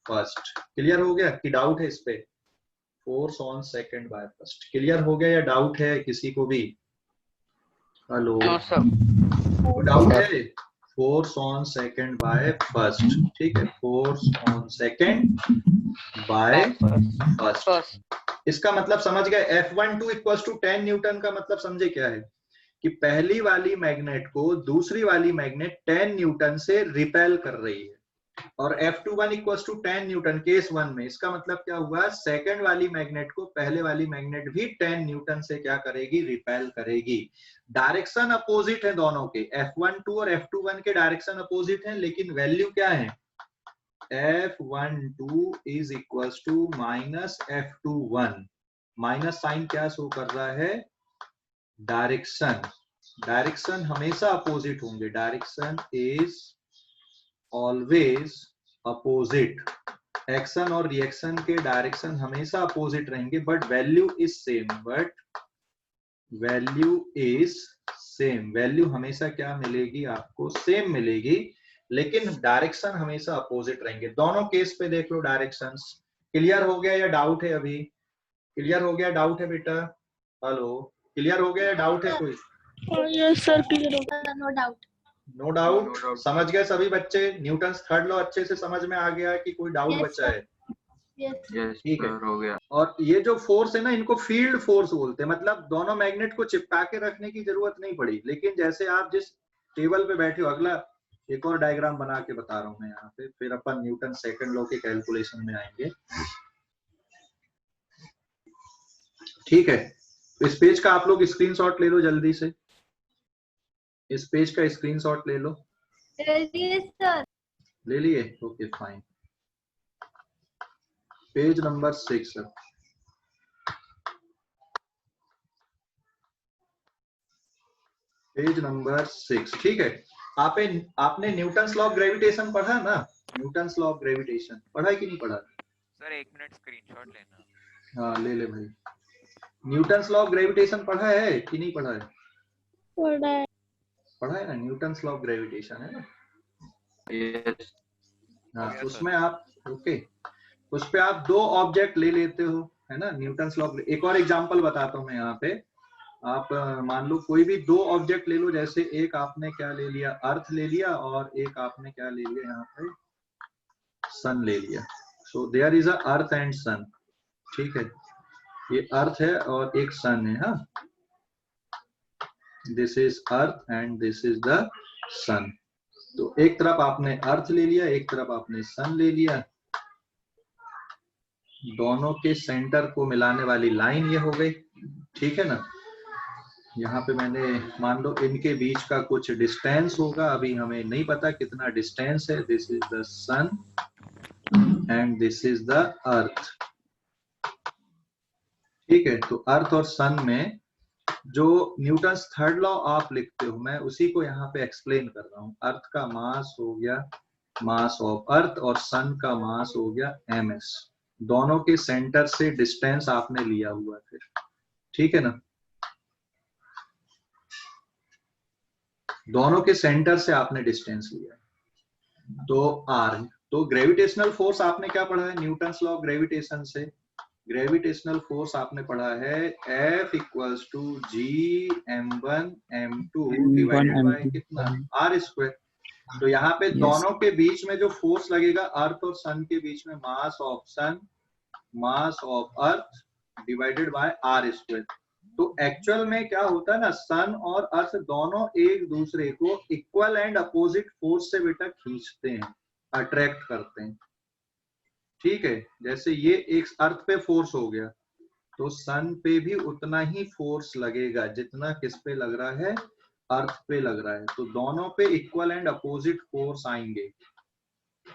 first. Clear हो गया कि डाउट है इस पे? Force on second by first clear हो गया या डाउट है किसी को भी? हेलो, डाउट है? Force on second by first, ठीक है, force on second by first. इसका मतलब समझ गए, F12 इक्वल्स टू 10 न्यूटन का मतलब समझे क्या है, कि पहली वाली मैग्नेट को दूसरी वाली मैग्नेट 10 न्यूटन से रिपेल कर रही है। और F21 equals to 10 Newton case 1 में, इसका मतलब क्या हुआ, सेकंड वाली मैग्नेट को पहले वाली मैग्नेट भी 10 न्यूटन से क्या करेगी, रिपेल करेगी। डायरेक्शन अपोजिट है दोनों के, F12 और F21 के डायरेक्शन अपोजिट हैं, लेकिन वैल्यू क्या है, F12 is equals to minus F21। Minus sign क्या शो कर रहा है, डायरेक्शन। डायरेक्शन हमेशा अपोजिट होंगे, direction is always opposite. Action और रिएक्शन के डायरेक्शन हमेशा अपोजिट रहेंगे, but value is same, but value is same. Value हमेशा क्या मिलेगी आपको, सेम मिलेगी, लेकिन डायरेक्शन हमेशा अपोजिट रहेंगे। दोनों केस पे देख लो डायरेक्शंस। क्लियर हो गया या डाउट है? अभी क्लियर हो गया, डाउट है बेटा? हेलो, क्लियर हो गया या डाउट है कोई? यस सर, क्लियर हो गया, नो डाउट। नो डाउट, समझ गए सभी बच्चे? न्यूटन थर्ड लॉ अच्छे से समझ में आ गया कि कोई डाउट बचा है? ठीक है, हो गया। और ये जो फोर्स है ना, इनको फील्ड फोर्स बोलते हैं। मतलब दोनों मैग्नेट को चिपका के रखने की जरूरत नहीं पड़ी, लेकिन जैसे आप जिस टेबल पे बैठे हो, अगला एक और डायग्राम बना के बता रहा हूं मैं यहाँ पे, फिर अपन न्यूटन सेकंड लॉ के कैलकुलेशन में आएंगे। ठीक है, इस पेज का आप लोग स्क्रीनशॉट ले लो जल्दी से। इस पेज का स्क्रीनशॉट ले लो। सर ले लिए? Okay fine. पेज नंबर 6 है। पेज नंबर 6, ठीक है। आपने न्यूटन्स लॉ ऑफ ग्रेविटेशन पढ़ा ना? न्यूटन्स लॉ ऑफ ग्रेविटेशन पढ़ा है कि नहीं पढ़ा? सर 1 मिनट स्क्रीनशॉट लेना। हाँ ले ले भाई। न्यूटन्स लॉ ऑफ ग्रेविटेशन पढ़ा है कि नहीं पढ़ा है? पढ़ा है ना, न्यूटन्स लॉ ऑफ ग्रेविटेशन है ना? यस। हाँ Yes, उसमें आप ओके, उस पे आप 2 ऑब्जेक्ट ले लेते हो, है ना? न्यूटन्स लॉ ऑफ, एक और एग्जांपल बताता हूँ मैं यहाँ पे। आप मान लो कोई भी 2 ऑब्जेक्ट ले लो, जैसे एक आपने क्या ले लिया, अर्थ ले लिया, और एक आपने क्या ले लिया यहाँ पे, सन ले लिया। So there is a earth and sun, ठीक है। ये अर्थ है और एक सन है। हाँ, this is earth and this is the sun. तो एक तरफ आपने अर्थ ले लिया, एक तरफ आपने सन ले लिया। दोनों के सेंटर को मिलाने वाली लाइन ये हो गई, ठीक है ना? यहाँ पे मैंने मान लो इनके बीच का कुछ डिस्टेंस होगा, अभी हमें नहीं पता कितना डिस्टेंस है। This is the sun and this is the earth, ठीक है। तो अर्थ और सन में जो न्यूटन्स थर्ड लॉ आप लिखते हो, मैं उसी को यहाँ पे एक्सप्लेन कर रहा हूँ। अर्थ का मास हो गया मास ऑफ अर्थ, और सन का मास हो गया ms। दोनों के सेंटर से डिस्टेंस आपने लिया हुआ है फिर, ठीक है ना? दोनों के सेंटर से आपने डिस्टेंस लिया। तो r, तो ग्रेविटेशनल फोर्स आपने क्या पढ़ा है न्यूटन्स लॉ ऑफ ग्रेविटेशन से? ग्रेविटेशनल फोर्स आपने पढ़ा है F equals to G m1 m2 divided by कितना, r स्क्वायर। तो यहाँ पे दोनों के बीच में जो फोर्स लगेगा, अर्थ और सन के बीच में, mass of sun mass of earth divided by r square. तो एक्चुअल में क्या होता है ना, सन और अर्थ दोनों एक दूसरे को इक्वल एंड अपोजिट फोर्स से बेटा खींचते हैं, अट्रैक्ट करते हैं, ठीक है। जैसे ये एक अर्थ पे फोर्स हो गया, तो सन पे भी उतना ही फोर्स लगेगा जितना किस पे लग रहा है, अर्थ पे लग रहा है। तो दोनों पे इक्वल एंड अपोजिट फोर्स आएंगे।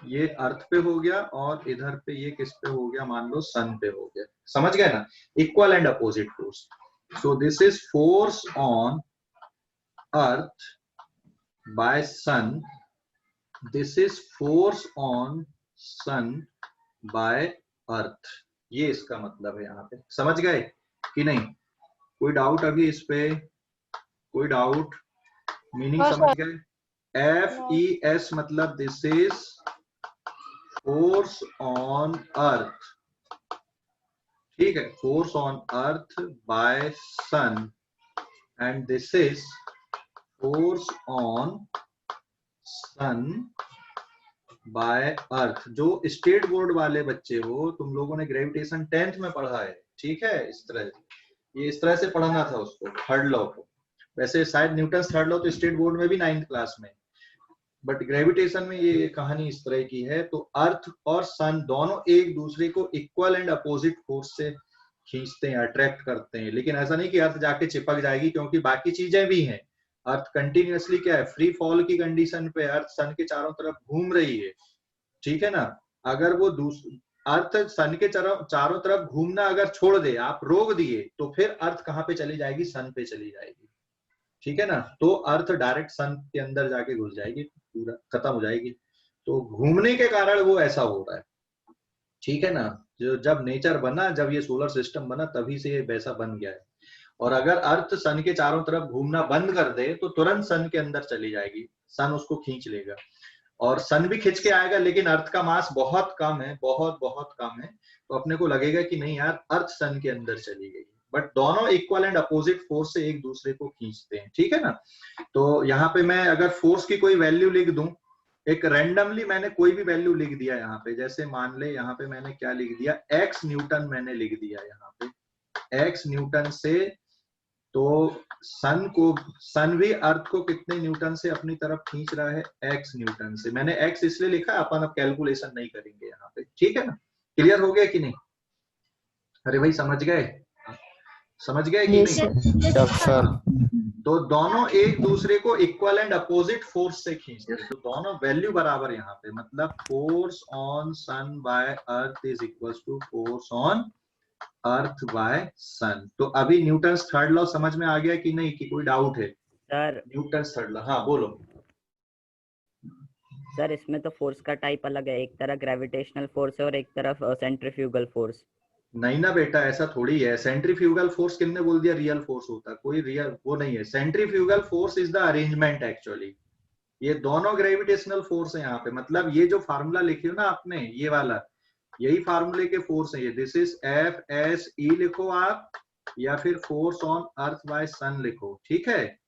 ये अर्थ पे हो गया और इधर पे ये किस पे हो गया, मान लो सन पे हो गया। समझ गए ना? Equal and opposite force. So this is force on earth by sun, this is force on sun by earth. ये इसका मतलब है यहाँ पे। समझ गए कि नहीं? कोई डाउट अभी इस पे? कोई डाउट? मीनिंग समझ गए? FES मतलब this is force on earth, ठीक है, force on earth by sun, and this is force on sun by earth. जो स्टेट बोर्ड वाले बच्चे हो, तुम लोगों ने ग्रेविटेशन 10th में पढ़ा है, ठीक है। इस तरह, ये इस तरह से पढ़ना था उसको, थर्ड लॉ को। वैसे शायद न्यूटन्स थर्ड लॉ तो स्टेट बोर्ड में भी 9th क्लास में, बट ग्रेविटेशन में ये कहानी इस तरह की है। तो अर्थ और सन दोनों एक दूसरे को इक्वल एंड अपोजिट फोर्स से खींचते हैं, अट्रैक्ट करते हैं। लेकिन ऐसा नहीं कि अर्थ जाके चिपक जाएगी, क्योंकि बाकी चीजें भी हैं। अर्थ कंटिन्यूअसली क्या है, फ्री फॉल की कंडीशन पे अर्थ सन के चारों तरफ घूम रही है, ठीक है ना। अगर वो अर्थ सन के चारों तरफ घूमना अगर छोड़ दे, आप रोक दिए, तो फिर अर्थ कहाँ पे चली जाएगी, सन पे चली जाएगी, ठीक है ना। तो अर्थ डायरेक्ट सन के अंदर जाके घुस जाएगी, पूरा खत्म हो जाएगी। तो घूमने के कारण वो ऐसा हो रहा है, ठीक है ना। जो जब नेचर बना, जब ये सोलर सिस्टम बना, तभी से ये वैसा बन गया है। और अगर अर्थ सन के चारों तरफ घूमना बंद कर दे, तो तुरंत सन के अंदर चली जाएगी, सन उसको खींच लेगा, और सन भी खींच के आएगा। लेकिन अर्थ का मास बहुत कम है, बहुत बहुत कम है, तो अपने को लगेगा कि नहीं यार, अर्थ सन के अंदर चली गई। बट दोनों इक्वल एंड अपोजिट फोर्स से एक दूसरे को खींचते हैं, ठीक है ना। तो यहाँ पे मैं अगर फोर्स की कोई वैल्यू लिख दूं, एक रैंडमली मैंने कोई भी वैल्यू लिख दिया यहाँ पे, जैसे मान ले यहाँ पे मैंने क्या लिख दिया, x न्यूटन मैंने लिख दिया यहाँ पे, x न्यूटन से। तो सन भी अर्थ को कितने न्यूटन से अपनी तरफ खींच रहा है, x न्यूटन से। मैंने x इसलिए लिखा, अपन अब कैलकुलेशन नहीं करेंगे यहाँ पे, ठीक है ना। क्लियर हो गया कि नहीं? अरे भाई समझ गए, समझ गए कि नहीं? दोनों एक दूसरे को इक्वल एंड अपोजिट फोर्स से खींचते हैं, तो दोनों वैल्यू बराबर यहाँ पे, मतलब force on sun by earth is equal to force on earth by sun. तो अभी न्यूटन्स थर्ड लॉ समझ में आ गया कि नहीं, कि कोई डाउट है? सर न्यूटन्स थर्ड लॉ, हाँ बोलो। सर इसमें तो फोर्स का टाइप अलग है, एक तरफ ग्रेविटेशनल फोर्स है और एक तरफ सेंट्रीफ्यूगल फोर्स। नहीं ना बेटा, ऐसा थोड़ी है। सेंट्रीफ्यूगल फोर्स किसने बोल दिया रियल फोर्स होता है? कोई रियल वो नहीं है। Centrifugal force is the arrangement actually. ये दोनों ग्रेविटेशनल फोर्स है यहाँ पे, मतलब ये जो फार्मूला लिखे हो ना आपने, ये वाला, यही फार्मूले के फोर्स है ये। This is F S E लिखो आप, या फिर फोर्स ऑन अर्थ बाय सन लिखो, ठीक है।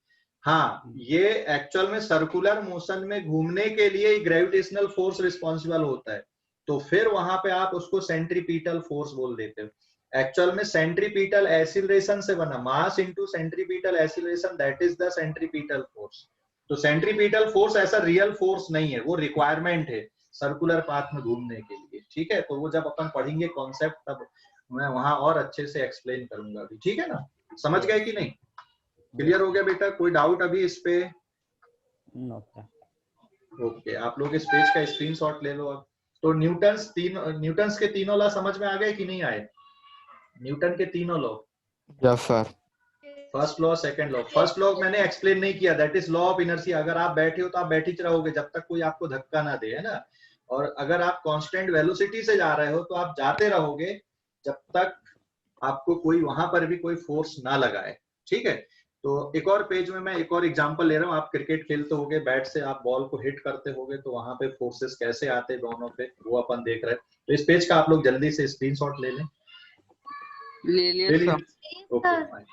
हाँ, ये एक्चुअल में सर्कुलर मोशन में घूमने के लिए ग्रेविटेशनल फोर्स रिस्पॉन्सिबल होता है, तो फिर वहां पे आप उसको सेंट्रीपीटल फोर्स बोल देते हो। एक्चुअल में सेंट्रीपीटल एक्सीलरेशन से बना, mass into centripetal acceleration, that is the centripetal force. तो सेंट्रीपीटल फोर्स ऐसा रियल फोर्स नहीं है, वो रिक्वायरमेंट है सर्कुलर पाथ में घूमने के लिए, ठीक है। तो वो जब अपन पढ़ेंगे कॉन्सेप्ट, तब मैं वहां और अच्छे से एक्सप्लेन करूंगा अभी, ठीक है ना। समझ गए कि नहीं? क्लियर हो गया बेटा? कोई डाउट अभी इस पे? No sir. ओके, आप लोग इस पेज का स्क्रीनशॉट ले लो अब। तो न्यूटन्स के तीनों लॉ समझ में आ गए कि नहीं आए? न्यूटन के तीनों law, yes sir. First law, second law. First law मैंने एक्सप्लेन नहीं किया, that is law of inertia. अगर आप बैठे हो तो आप बैठे रहोगे जब तक कोई आपको धक्का ना दे, है ना। और अगर आप कांस्टेंट वेलोसिटी से जा रहे हो तो आप जाते रहोगे जब तक आपको कोई वहां पर भी कोई फोर्स ना लगाए, ठीक है। तो एक और पेज में मैं एक और एग्जांपल ले रहा हूँ। आप क्रिकेट खेलते होगे, बैट से आप बॉल को हिट करते होगे, तो वहां पे फोर्सेस कैसे आते हैं दोनों पे, वो अपन देख रहे हैं। तो इस पेज का आप लोग जल्दी से स्क्रीनशॉट ले लें। ले लिए सर। Okay fine.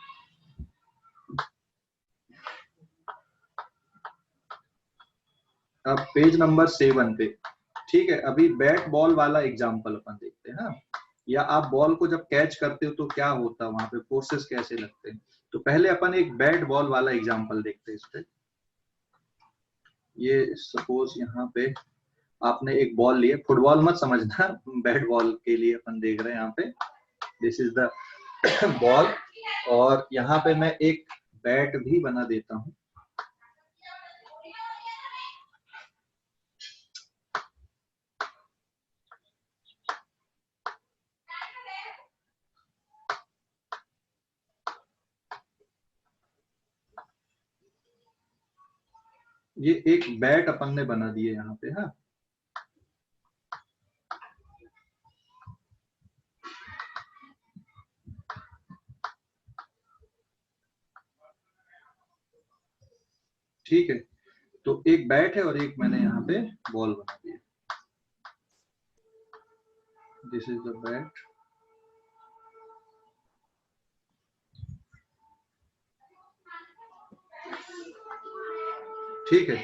अब पेज नंबर 7 पे, ठीक है। अभी बैट बॉल वाला एग्जांपल अपन देखते हैं ना, या आप बॉल को जब कैच करते हो तो क्या होता है, वहां पे फोर्सेस कैसे लगते हैं। तो पहले अपन एक बैट बॉल वाला एग्जांपल देखते हैं इस पे। ये सपोज यहाँ पे आपने एक बॉल लिया, फुटबॉल मत समझना, बैट बॉल के लिए अपन देख रहे हैं यहाँ पे। दिस इज द बॉल, और यहाँ पे मैं एक बैट भी बना देता हूँ। ये एक बैट अपन ने बना दिए यहाँ पे, हाँ। ठीक है, तो एक बैट है और एक मैंने यहाँ पे बॉल बना दिया। दिस इज द बैट, ठीक है।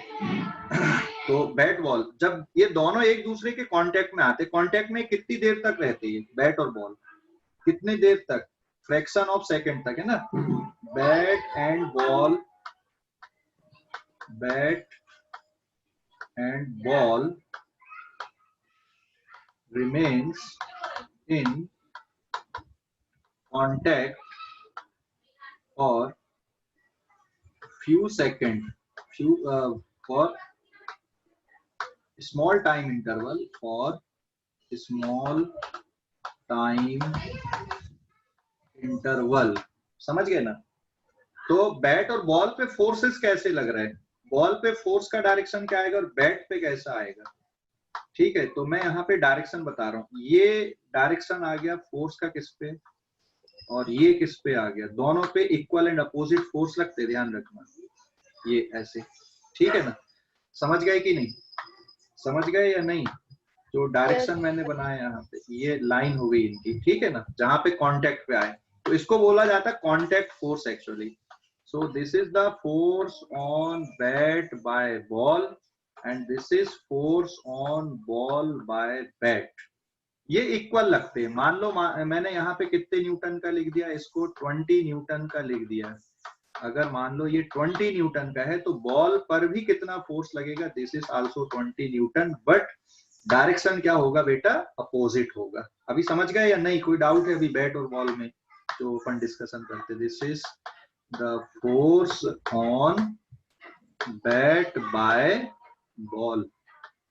तो बैट बॉल, जब ये दोनों एक दूसरे के कांटेक्ट में आते, कांटेक्ट में कितनी देर तक रहते हैं बैट और बॉल? कितनी देर तक? फ्रैक्शन ऑफ सेकंड तक, है ना। Bat and ball, bat and ball remains in contact for few seconds, for small time interval, for small time interval, समझ गए ना। तो बैट और बॉल पे फोर्सेस कैसे लग रहे हैं, बॉल पे फोर्स का डायरेक्शन क्या आएगा और बैट पे कैसा आएगा, ठीक है। तो मैं यहाँ पे डायरेक्शन बता रहा हूँ। ये डायरेक्शन आ गया फोर्स का किस पे, और ये किस पे आ गया। दोनों पे इक्वल एंड अपोजिट फोर्स लगते, ध्यान रखना, ये ऐसे, ठीक है ना। समझ गए कि नहीं? समझ गए या नहीं? जो डायरेक्शन मैंने बनाया यहाँ पे, ये लाइन हो गई इनकी, ठीक है ना, जहां पे कांटेक्ट पे आए, तो इसको बोला जाता है contact force actually. So this is the force on bat by ball and this is force on ball by bat. ये इक्वल लगते हैं। मान लो मैंने यहाँ पे कितने न्यूटन का लिख दिया, इसको 20 न्यूटन का लिख दिया। अगर मान लो ये 20 न्यूटन का है, तो बॉल पर भी कितना फोर्स लगेगा, this is also 20 Newton, but direction क्या होगा बेटा, अपोजिट होगा। अभी समझ गए या नहीं? कोई डाउट है अभी बैट और बॉल में जो अपन डिस्कशन करते? This is the force on bat by ball.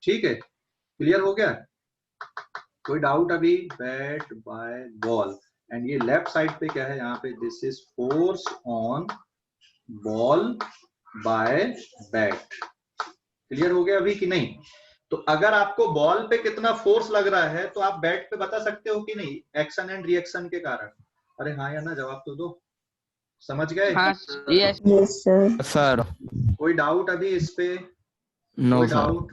ठीक है, क्लियर हो गया? कोई डाउट अभी? बैट बाय बॉल, एंड ये लेफ्ट साइड पे क्या है यहाँ पे? This is force on ball by bat. Clear हो गया अभी कि नहीं? तो अगर आपको बॉल पे कितना फोर्स लग रहा है तो आप बैट पे बता सकते हो कि नहीं, एक्शन एंड रिएक्शन के कारण? अरे हाँ या ना, जवाब तो दो। समझ गए? हाँ यस सर। कोई डाउट अभी इस पे? नो कोई सर। डाउट?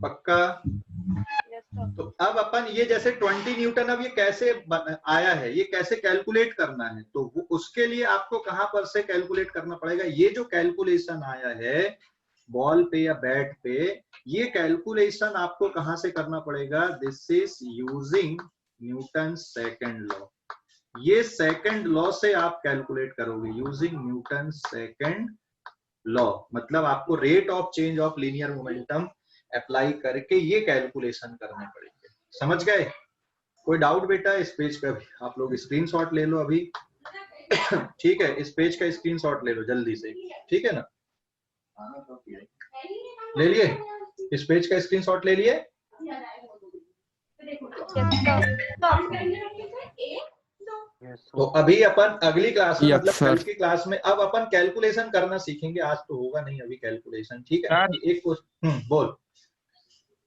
पक्का? तो अब अपन ये जैसे 20 न्यूटन, अब ये कैसे आया है, ये कैसे कैलकुलेट करना है, तो वो उसके लिए आपको कहां पर से कैलकुलेट करना पड़ेगा? ये जो कैलकुलेशन आया है बॉल पे या बैट पे, ये कैलकुलेशन आपको कहां से करना पड़ेगा? This is using Newton second law. ये सेकंड लॉ से आप कैलकुलेट करोगे, यूजिंग न्यूटन सेकंड लॉ। मतलब आपको rate of change of linear momentum apply करके ये कैलकुलेशन करने पड़ेंगे। समझ गए? कोई डाउट बेटा इस पेज पे? अभी आप लोग स्क्रीनशॉट ले लो अभी। ठीक है, इस पेज का स्क्रीनशॉट ले लो जल्दी से, ठीक है ना? ले लिए? इस पेज का स्क्रीनशॉट ले लिए? तो अभी अपन अगली क्लास में, Yes, मतलब कल sir. की क्लास में अब अपन कैलकुलेशन करना सीखेंगे। आज तो होगा नहीं अभी कैलकुलेशन, ठीक है? सर। एक क्वेश्चन बोल।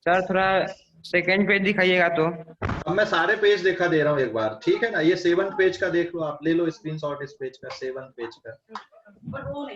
सर थोड़ा सेकंड पेज दिखाइएगा तो। अब मैं सारे पेज देखा दे रहा हूँ एक बार, ठीक है ना? ये 7th पेज का देख लो, आप ले लो स्क्रीनशॉट इस पेज का, 7th पेज का।